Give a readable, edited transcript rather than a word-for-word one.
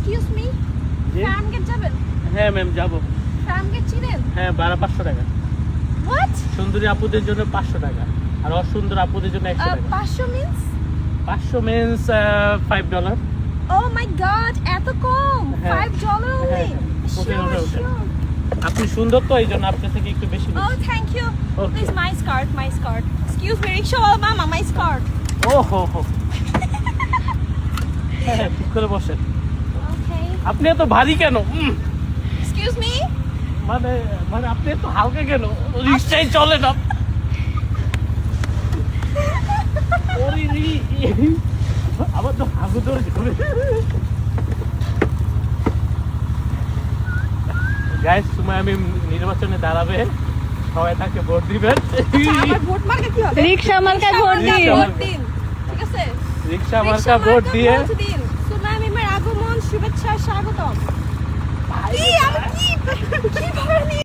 Excuse me, Farmgate যাবেন? হ্যাঁ ma'am যাবো। ফার্মগেট চিনেন? হ্যাঁ, ভাড়া 500 টাকা। হোয়াট? সুন্দরী আপুদের জন্য 500 টাকা আর অসুন্দর আপুদের জন্য 100 টাকা। 500 মিন্স? 500 means $5. ও মাই গড, এত কম? হ্যাঁ। $5 only? হ্যাঁ, ওঠে, Sure, ওঠে, ওঠে। sure. আপনি সুন্দর তো, এই জন্য আপনার থেকে একটু বেশি Oh, নিচ্ছি। thank you. Okay. Please, my skirt, my skirt. Excuse me, rickshaw mama, my skirt. ও হো হো। হ্যাঁ, ঠিক করে বসেন। Okay. আপনি এত ভারী কেন? Excuse me? মানে মানে আপনি এত হালকা কেন? রিক্সায় চলে না। ওরে রে, আবার তো হাগু ধরে যাবে। গাইস, সময় আমি নির্বাচনে দাঁড়াবে, সবাই তাকে ভোট দিবেন। আমার ভোট মার্কা কি হবে? রিক্সা মার্কা ভোট দিন। ভোট দিন। ঠিক আছে? রিক্সা মার্কা ভোট দিয়ে ভোট দিন। সুনামি মের আগমন, শুভেচ্ছা, স্বাগতম। কি আমি